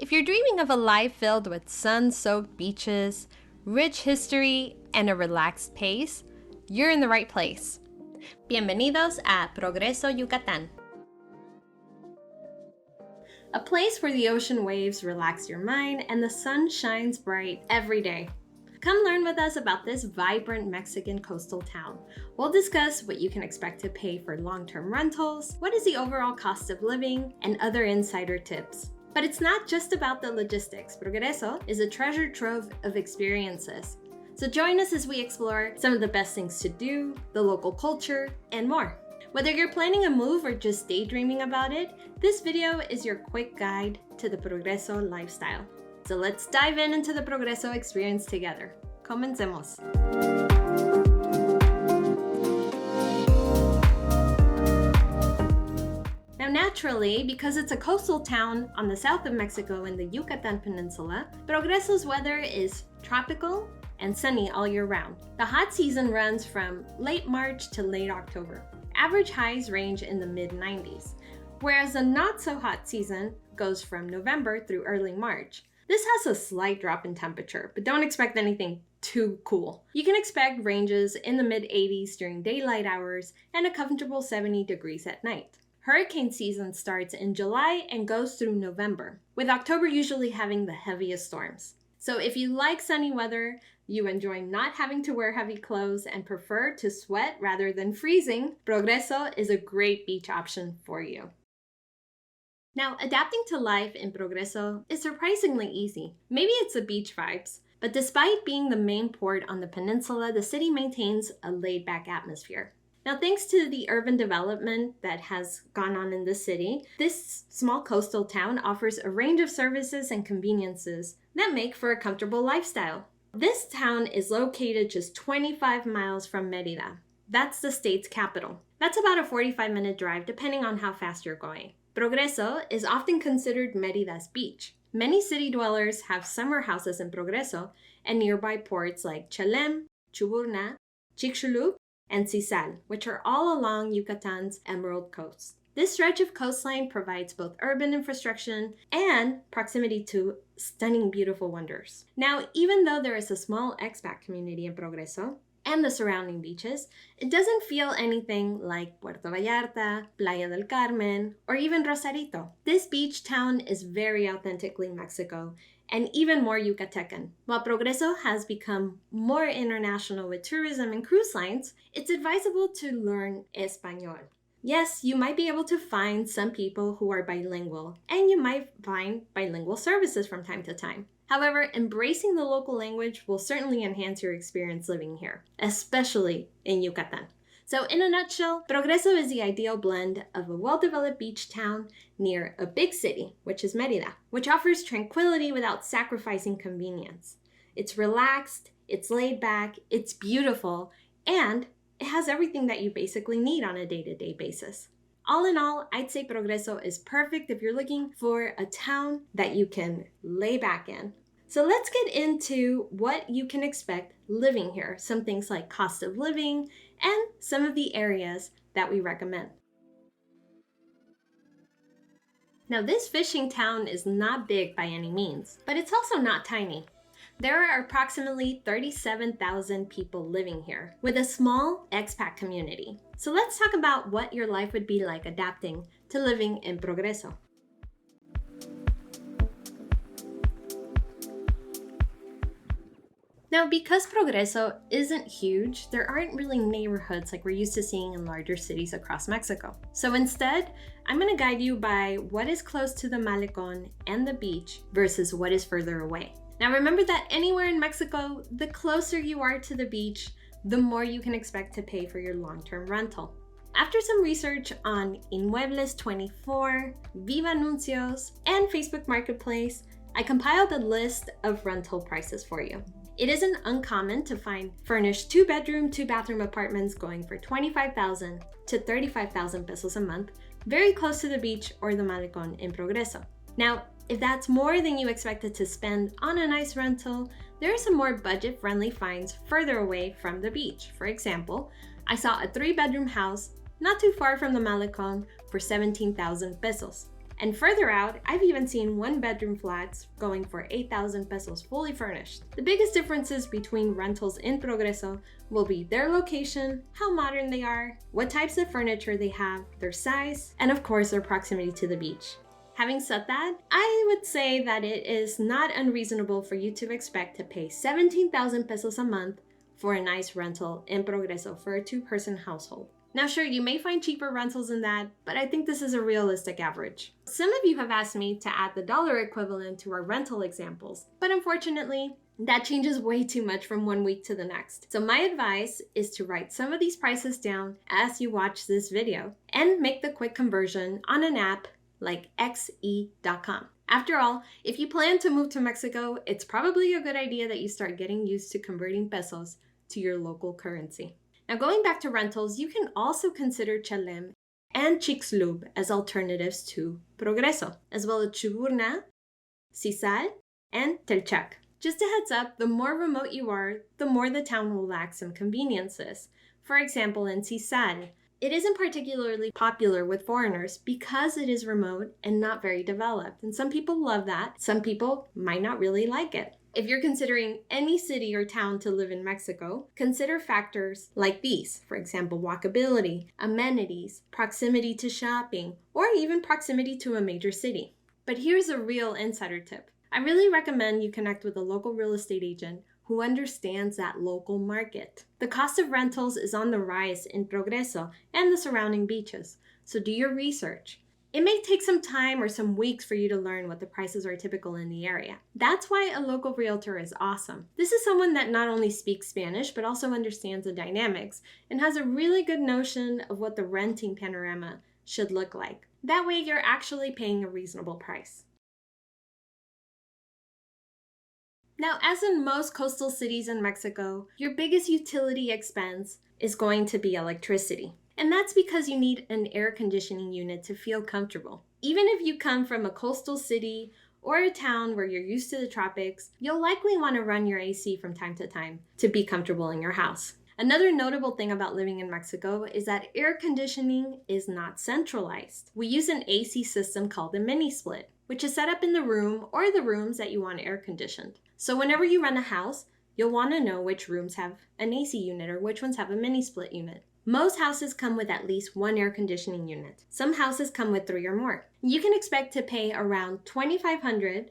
If you're dreaming of a life filled with sun-soaked beaches, rich history, and a relaxed pace, you're in the right place. Bienvenidos a Progreso Yucatan, a place where the ocean waves relax your mind and the sun shines bright every day. Come learn with us about this vibrant Mexican coastal town. We'll discuss what you can expect to pay for long-term rentals, what is the overall cost of living, and other insider tips. But it's not just about the logistics. Progreso is a treasure trove of experiences. So join us as we explore some of the best things to do, the local culture, and more. Whether you're planning a move or just daydreaming about it, this video is your quick guide to the Progreso lifestyle. So let's dive into the Progreso experience together. Comencemos. Now naturally, because it's a coastal town on the south of Mexico in the Yucatan Peninsula, Progreso's weather is tropical and sunny all year round. The hot season runs from late March to late October. Average highs range in the mid-90s, whereas the not-so-hot season goes from November through early March. This has a slight drop in temperature, but don't expect anything too cool. You can expect ranges in the mid-80s during daylight hours and a comfortable 70 degrees at night. Hurricane season starts in July and goes through November, with October usually having the heaviest storms. So if you like sunny weather, you enjoy not having to wear heavy clothes, and prefer to sweat rather than freezing, Progreso is a great beach option for you. Now, adapting to life in Progreso is surprisingly easy. Maybe it's the beach vibes, but despite being the main port on the peninsula, the city maintains a laid-back atmosphere. Now, thanks to the urban development that has gone on in the city, this small coastal town offers a range of services and conveniences that make for a comfortable lifestyle. This town is located just 25 miles from Mérida. That's the state's capital. That's about a 45-minute drive depending on how fast you're going. Progreso is often considered Mérida's beach. Many city dwellers have summer houses in Progreso and nearby ports like Chelem, Chuburná, Chicxulub, and Sisal, which are all along Yucatan's Emerald Coast. This stretch of coastline provides both urban infrastructure and proximity to stunning, beautiful wonders. Now, even though there is a small expat community in Progreso and the surrounding beaches, it doesn't feel anything like Puerto Vallarta, Playa del Carmen, or even Rosarito. This beach town is very authentically Mexico and even more Yucatecan. While Progreso has become more international with tourism and cruise lines, it's advisable to learn Español. Yes, you might be able to find some people who are bilingual, and you might find bilingual services from time to time. However, embracing the local language will certainly enhance your experience living here, especially in Yucatan. So in a nutshell, Progreso is the ideal blend of a well-developed beach town near a big city, which is Mérida, which offers tranquility without sacrificing convenience. It's relaxed, it's laid back, it's beautiful, and it has everything that you basically need on a day-to-day basis. All in all, I'd say Progreso is perfect if you're looking for a town that you can lay back in. So let's get into what you can expect living here, some things like cost of living, and some of the areas that we recommend. Now, this fishing town is not big by any means, but it's also not tiny. There are approximately 37,000 people living here, with a small expat community. So let's talk about what your life would be like adapting to living in Progreso. Now, because Progreso isn't huge, there aren't really neighborhoods like we're used to seeing in larger cities across Mexico. So instead, I'm going to guide you by what is close to the Malecón and the beach versus what is further away. Now remember that anywhere in Mexico, the closer you are to the beach, the more you can expect to pay for your long-term rental. After some research on Inmuebles 24, Viva Anuncios, and Facebook Marketplace, I compiled a list of rental prices for you. It isn't uncommon to find furnished 2-bedroom, 2-bathroom apartments going for 25,000 to 35,000 pesos a month, very close to the beach or the Malecón in Progreso. Now, if that's more than you expected to spend on a nice rental, there are some more budget-friendly finds further away from the beach. For example, I saw a 3-bedroom house not too far from the Malecón for 17,000 pesos. And further out, I've even seen one-bedroom flats going for 8,000 pesos fully furnished. The biggest differences between rentals in Progreso will be their location, how modern they are, what types of furniture they have, their size, and of course their proximity to the beach. Having said that, I would say that it is not unreasonable for you to expect to pay 17,000 pesos a month for a nice rental in Progreso for a two-person household. Now sure, you may find cheaper rentals than that, but I think this is a realistic average. Some of you have asked me to add the dollar equivalent to our rental examples, but unfortunately, that changes way too much from one week to the next. So my advice is to write some of these prices down as you watch this video and make the quick conversion on an app like xe.com. After all, if you plan to move to Mexico, it's probably a good idea that you start getting used to converting pesos to your local currency. Now going back to rentals, you can also consider Chalem and Chixlub as alternatives to Progreso, as well as Chuburna, Sisal, and Telchac. Just a heads up, the more remote you are, the more the town will lack some conveniences. For example, in Sisal, it isn't particularly popular with foreigners because it is remote and not very developed. And some people love that. Some people might not really like it. If you're considering any city or town to live in Mexico, consider factors like these. For example, walkability, amenities, proximity to shopping, or even proximity to a major city. But here's a real insider tip. I really recommend you connect with a local real estate agent who understands that local market. The cost of rentals is on the rise in Progreso and the surrounding beaches, so do your research. It may take some time or some weeks for you to learn what the prices are typical in the area. That's why a local realtor is awesome. This is someone that not only speaks Spanish, but also understands the dynamics and has a really good notion of what the renting panorama should look like. That way you're actually paying a reasonable price. Now, as in most coastal cities in Mexico, your biggest utility expense is going to be electricity. And that's because you need an air conditioning unit to feel comfortable. Even if you come from a coastal city or a town where you're used to the tropics, you'll likely want to run your AC from time to time to be comfortable in your house. Another notable thing about living in Mexico is that air conditioning is not centralized. We use an AC system called the mini split, which is set up in the room or the rooms that you want air conditioned. So whenever you rent a house, you'll want to know which rooms have an AC unit or which ones have a mini split unit. Most houses come with at least one air conditioning unit. Some houses come with 3 or more. You can expect to pay around 2,500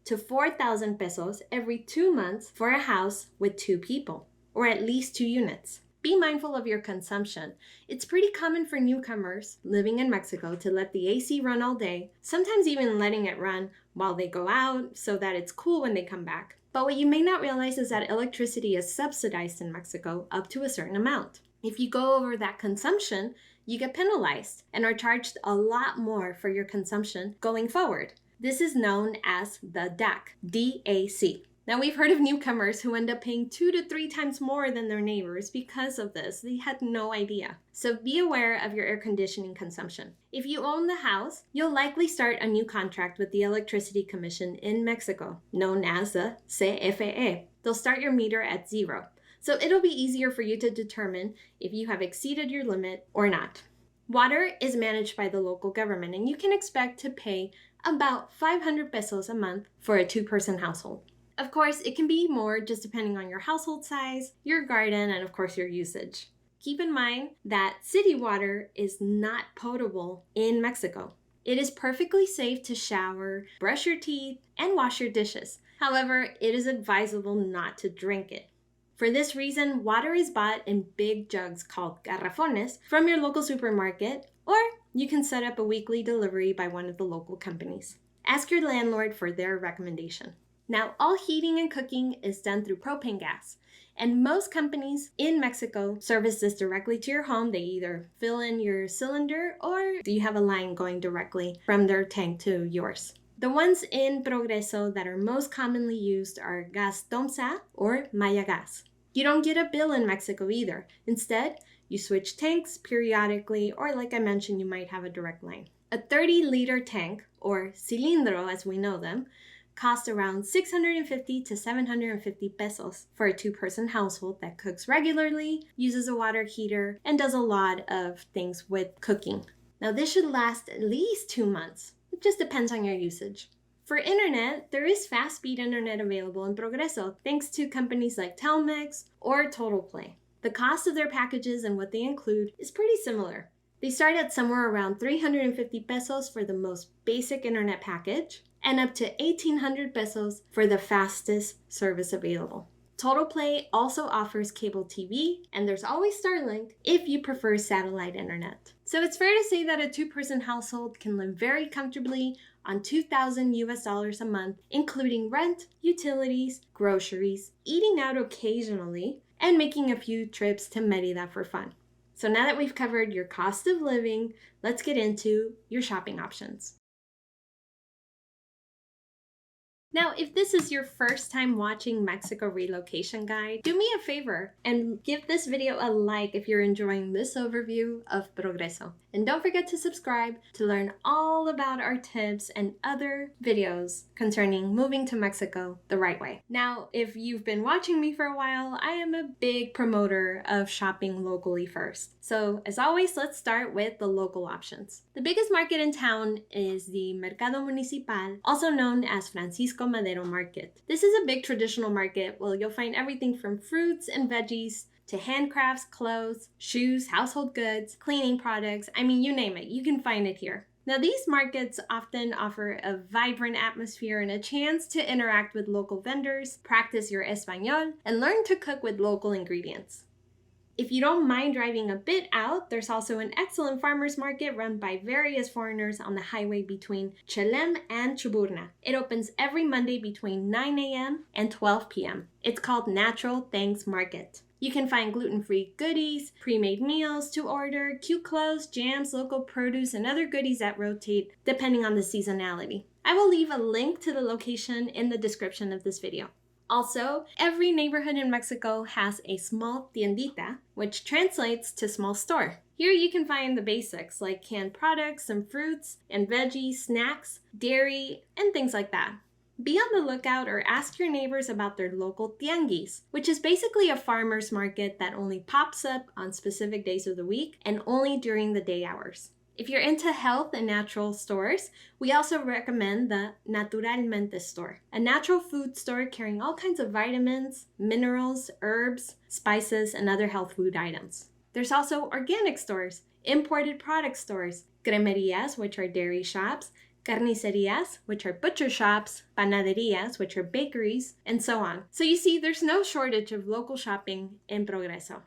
to 4,000 pesos every 2 months for a house with 2 people, or at least 2 units. Be mindful of your consumption. It's pretty common for newcomers living in Mexico to let the AC run all day, sometimes even letting it run while they go out so that it's cool when they come back. But what you may not realize is that electricity is subsidized in Mexico up to a certain amount. If you go over that consumption, you get penalized and are charged a lot more for your consumption going forward. This is known as the DAC, D-A-C. Now, we've heard of newcomers who end up paying 2 to 3 times more than their neighbors because of this. They had no idea. So be aware of your air conditioning consumption. If you own the house, you'll likely start a new contract with the Electricity Commission in Mexico, known as the CFE. They'll start your meter at 0. So it'll be easier for you to determine if you have exceeded your limit or not. Water is managed by the local government, and you can expect to pay about 500 pesos a month for a 2-person household. Of course, it can be more just depending on your household size, your garden, and of course your usage. Keep in mind that city water is not potable in Mexico. It is perfectly safe to shower, brush your teeth, and wash your dishes. However, it is advisable not to drink it. For this reason, water is bought in big jugs called garrafones from your local supermarket, or you can set up a weekly delivery by one of the local companies. Ask your landlord for their recommendation. Now, all heating and cooking is done through propane gas, and most companies in Mexico service this directly to your home. They either fill in your cylinder or you have a line going directly from their tank to yours. The ones in Progreso that are most commonly used are Gas Tomsa or Maya Gas. You don't get a bill in Mexico either. Instead, you switch tanks periodically, or like I mentioned, you might have a direct line. A 30-liter tank, or cilindro as we know them, costs around 650 to 750 pesos for a 2-person household that cooks regularly, uses a water heater, and does a lot of things with cooking. Now, this should last at least 2 months. It just depends on your usage. For internet, there is fast-speed internet available in Progreso thanks to companies like Telmex or TotalPlay. The cost of their packages and what they include is pretty similar. They start at somewhere around 350 pesos for the most basic internet package and up to 1,800 pesos for the fastest service available. TotalPlay also offers cable TV, and there's always Starlink if you prefer satellite internet. So it's fair to say that a two-person household can live very comfortably on $2,000 a month, including rent, utilities, groceries, eating out occasionally, and making a few trips to Mérida for fun. So now that we've covered your cost of living, let's get into your shopping options. Now, if this is your first time watching Mexico Relocation Guide, do me a favor and give this video a like if you're enjoying this overview of Progreso. And don't forget to subscribe to learn all about our tips and other videos concerning moving to Mexico the right way. Now, if you've been watching me for a while, I am a big promoter of shopping locally first. So, as always, let's start with the local options. The biggest market in town is the Mercado Municipal, also known as Francisco Madero Market. This is a big traditional market where you'll find everything from fruits and veggies to handcrafts, clothes, shoes, household goods, cleaning products. I mean, you name it, you can find it here. Now, these markets often offer a vibrant atmosphere and a chance to interact with local vendors, practice your Español, and learn to cook with local ingredients. If you don't mind driving a bit out, there's also an excellent farmers market run by various foreigners on the highway between Chelem and Chuburna. It opens every Monday between 9 a.m. and 12 p.m. It's called Natural Thanks Market. You can find gluten-free goodies, pre-made meals to order, cute clothes, jams, local produce, and other goodies that rotate depending on the seasonality. I will leave a link to the location in the description of this video. Also, every neighborhood in Mexico has a small tiendita, which translates to small store. Here you can find the basics like canned products, some fruits and veggies, snacks, dairy, and things like that. Be on the lookout or ask your neighbors about their local tianguis, which is basically a farmer's market that only pops up on specific days of the week and only during the day hours. If you're into health and natural stores, we also recommend the Naturalmente store, a natural food store carrying all kinds of vitamins, minerals, herbs, spices, and other health food items. There's also organic stores, imported product stores, cremerias, which are dairy shops, carnicerias, which are butcher shops, panaderias, which are bakeries, and so on. So you see, there's no shortage of local shopping in Progreso.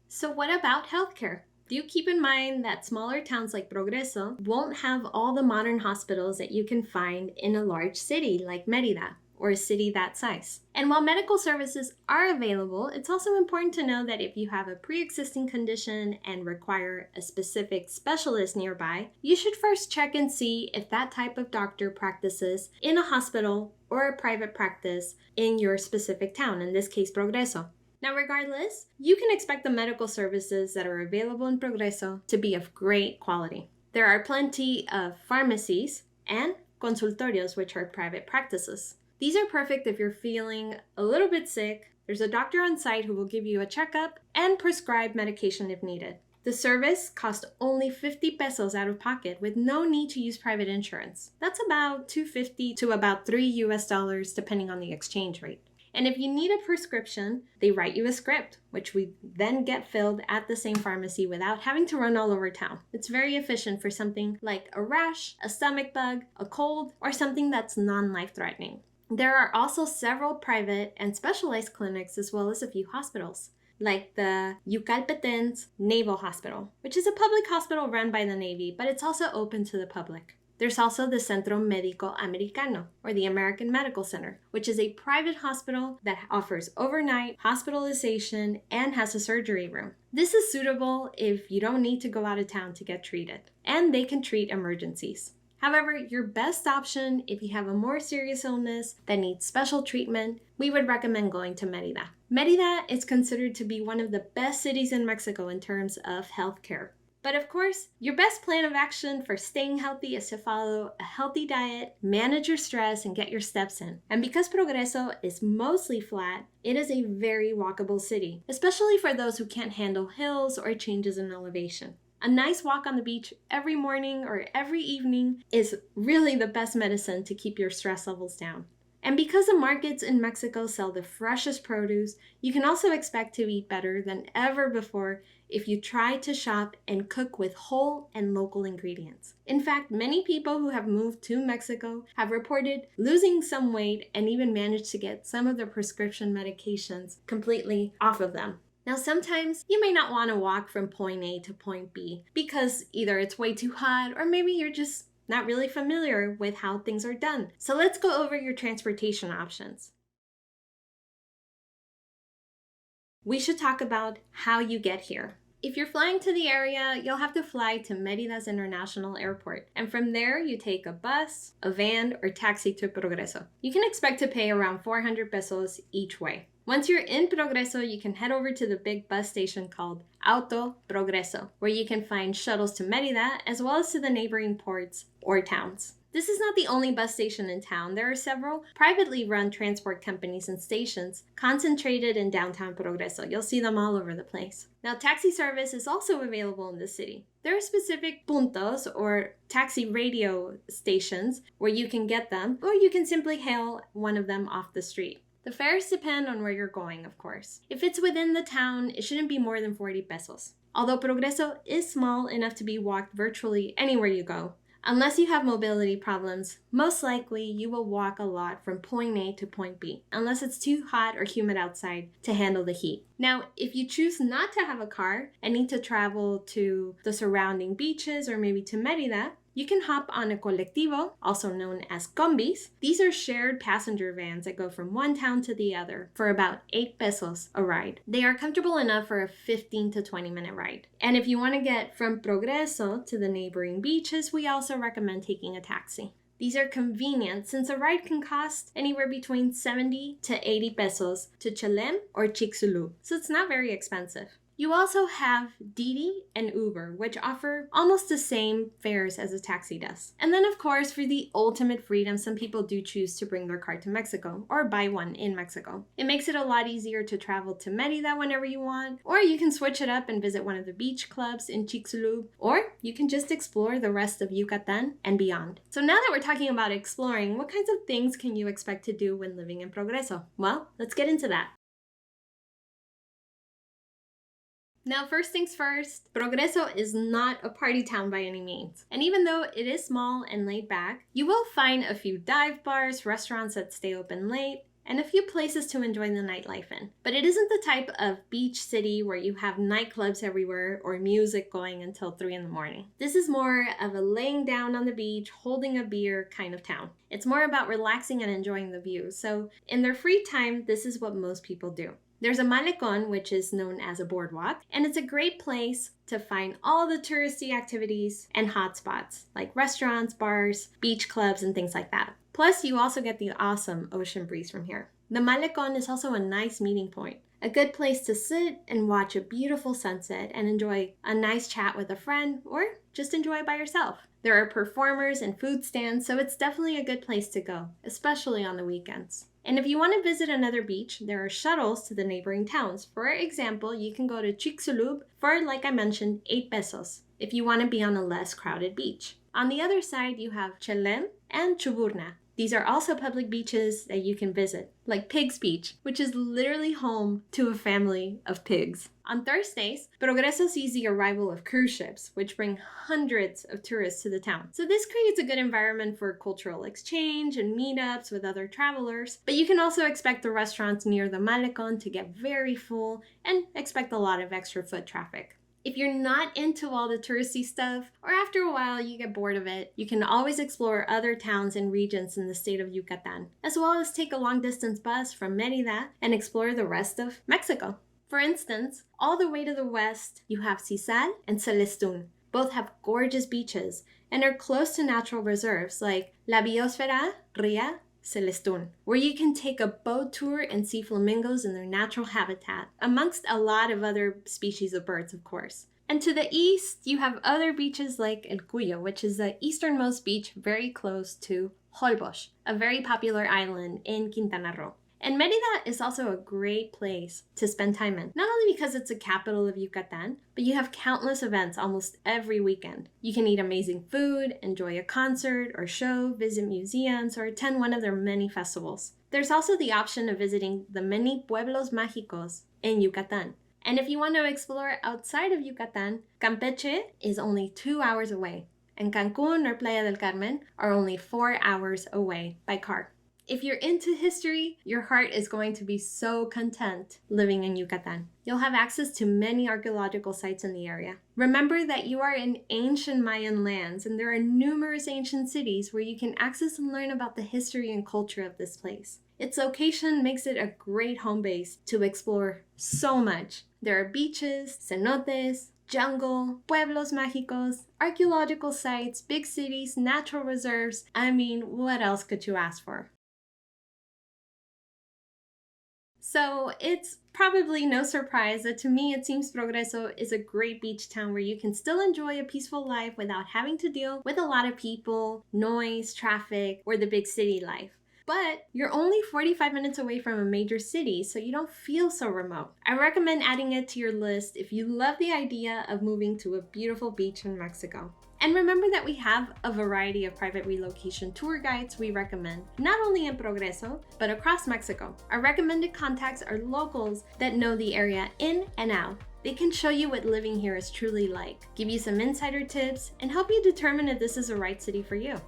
So what about healthcare? Do keep in mind that smaller towns like Progreso won't have all the modern hospitals that you can find in a large city like Mérida or a city that size. And while medical services are available, it's also important to know that if you have a pre-existing condition and require a specific specialist nearby, you should first check and see if that type of doctor practices in a hospital or a private practice in your specific town, in this case Progreso. Now, regardless, you can expect the medical services that are available in Progreso to be of great quality. There are plenty of pharmacies and consultorios, which are private practices. These are perfect if you're feeling a little bit sick. There's a doctor on site who will give you a checkup and prescribe medication if needed. The service costs only 50 pesos out of pocket with no need to use private insurance. That's about $2.50 to about $3 depending on the exchange rate. And if you need a prescription, they write you a script, which we then get filled at the same pharmacy without having to run all over town. It's very efficient for something like a rash, a stomach bug, a cold, or something that's non-life-threatening. There are also several private and specialized clinics as well as a few hospitals, like the Yucatán Naval Hospital, which is a public hospital run by the Navy, but it's also open to the public. There's also the Centro Médico Americano, or the American Medical Center, which is a private hospital that offers overnight hospitalization and has a surgery room. This is suitable if you don't need to go out of town to get treated, and they can treat emergencies. However, your best option if you have a more serious illness that needs special treatment, we would recommend going to Mérida. Mérida is considered to be one of the best cities in Mexico in terms of healthcare. But of course, your best plan of action for staying healthy is to follow a healthy diet, manage your stress, and get your steps in. And because Progreso is mostly flat, it is a very walkable city, especially for those who can't handle hills or changes in elevation. A nice walk on the beach every morning or every evening is really the best medicine to keep your stress levels down. And because the markets in Mexico sell the freshest produce, you can also expect to eat better than ever before if you try to shop and cook with whole and local ingredients. In fact, many people who have moved to Mexico have reported losing some weight and even managed to get some of their prescription medications completely off of them. Now, sometimes you may not want to walk from point A to point B because either it's way too hot or maybe you're just not really familiar with how things are done. So let's go over your transportation options. We should talk about how you get here. If you're flying to the area, you'll have to fly to Mérida's International Airport, and from there you take a bus, a van, or taxi to Progreso. You can expect to pay around 400 pesos each way. Once you're in Progreso, you can head over to the big bus station called Auto Progreso, where you can find shuttles to Mérida as well as to the neighboring ports or towns. This is not the only bus station in town. There are several privately run transport companies and stations concentrated in downtown Progreso. You'll see them all over the place. Now, taxi service is also available in the city. There are specific puntos or taxi radio stations where you can get them, or you can simply hail one of them off the street. The fares depend on where you're going, of course. If it's within the town, it shouldn't be more than 40 pesos. Although Progreso is small enough to be walked virtually anywhere you go, unless you have mobility problems, most likely you will walk a lot from point A to point B, unless it's too hot or humid outside to handle the heat. Now, if you choose not to have a car and need to travel to the surrounding beaches or maybe to Mérida, you can hop on a colectivo, also known as combis. These are shared passenger vans that go from one town to the other for about 8 pesos a ride. They are comfortable enough for a 15 to 20 minute ride. And if you want to get from Progreso to the neighboring beaches, we also recommend taking a taxi. These are convenient since a ride can cost anywhere between 70 to 80 pesos to Chelem or Chicxulub, so it's not very expensive. You also have Didi and Uber, which offer almost the same fares as a taxi does. And then, of course, for the ultimate freedom, some people do choose to bring their car to Mexico or buy one in Mexico. It makes it a lot easier to travel to Mérida whenever you want, or you can switch it up and visit one of the beach clubs in Chicxulub, or you can just explore the rest of Yucatan and beyond. So now that we're talking about exploring, what kinds of things can you expect to do when living in Progreso? Well, let's get into that. Now, first things first, Progreso is not a party town by any means. And even though it is small and laid back, you will find a few dive bars, restaurants that stay open late, and a few places to enjoy the nightlife in. But it isn't the type of beach city where you have nightclubs everywhere or music going until 3 in the morning. This is more of a laying down on the beach, holding a beer kind of town. It's more about relaxing and enjoying the view. So in their free time, this is what most people do. There's a malecón, which is known as a boardwalk, and it's a great place to find all the touristy activities and hotspots like restaurants, bars, beach clubs, and things like that. Plus, you also get the awesome ocean breeze from here. The malecón is also a nice meeting point, a good place to sit and watch a beautiful sunset and enjoy a nice chat with a friend or just enjoy it by yourself. There are performers and food stands, so it's definitely a good place to go, especially on the weekends. And if you want to visit another beach, there are shuttles to the neighboring towns. For example, you can go to Chicxulub for, like I mentioned, 8 pesos if you want to be on a less crowded beach. On the other side, you have Chelem and Chuburna. These are also public beaches that you can visit, like Pigs Beach, which is literally home to a family of pigs. On Thursdays, Progreso sees the arrival of cruise ships, which bring hundreds of tourists to the town. So this creates a good environment for cultural exchange and meetups with other travelers. But you can also expect the restaurants near the Malecón to get very full and expect a lot of extra foot traffic. If you're not into all the touristy stuff, or after a while you get bored of it, you can always explore other towns and regions in the state of Yucatan, as well as take a long-distance bus from Mérida and explore the rest of Mexico. For instance, all the way to the west, you have Cisal and Celestún. Both have gorgeous beaches and are close to natural reserves like La Biosfera, Ria, Celestún, where you can take a boat tour and see flamingos in their natural habitat, amongst a lot of other species of birds, of course. And to the east, you have other beaches like El Cuyo, which is the easternmost beach very close to Holbox, a very popular island in Quintana Roo. And Mérida is also a great place to spend time in, not only because it's the capital of Yucatan, but you have countless events almost every weekend. You can eat amazing food, enjoy a concert or show, visit museums, or attend one of their many festivals. There's also the option of visiting the many pueblos mágicos in Yucatan. And if you want to explore outside of Yucatan, Campeche is only 2 hours away, and Cancun or Playa del Carmen are only 4 hours away by car. If you're into history, your heart is going to be so content living in Yucatan. You'll have access to many archaeological sites in the area. Remember that you are in ancient Mayan lands, and there are numerous ancient cities where you can access and learn about the history and culture of this place. Its location makes it a great home base to explore so much. There are beaches, cenotes, jungle, pueblos mágicos, archaeological sites, big cities, natural reserves. I mean, what else could you ask for? So it's probably no surprise that to me it seems Progreso is a great beach town where you can still enjoy a peaceful life without having to deal with a lot of people, noise, traffic, or the big city life. But you're only 45 minutes away from a major city, so you don't feel so remote. I recommend adding it to your list if you love the idea of moving to a beautiful beach in Mexico. And remember that we have a variety of private relocation tour guides we recommend, not only in Progreso, but across Mexico. Our recommended contacts are locals that know the area in and out. They can show you what living here is truly like, give you some insider tips, and help you determine if this is the right city for you.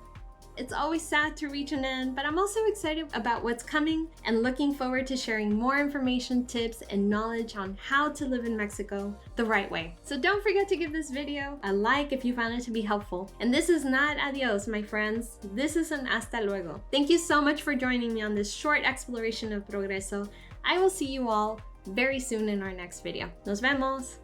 It's always sad to reach an end, but I'm also excited about what's coming and looking forward to sharing more information, tips, and knowledge on how to live in Mexico the right way. So don't forget to give this video a like if you found it to be helpful. And this is not adios, my friends. This is an hasta luego. Thank you so much for joining me on this short exploration of Progreso. I will see you all very soon in our next video. Nos vemos!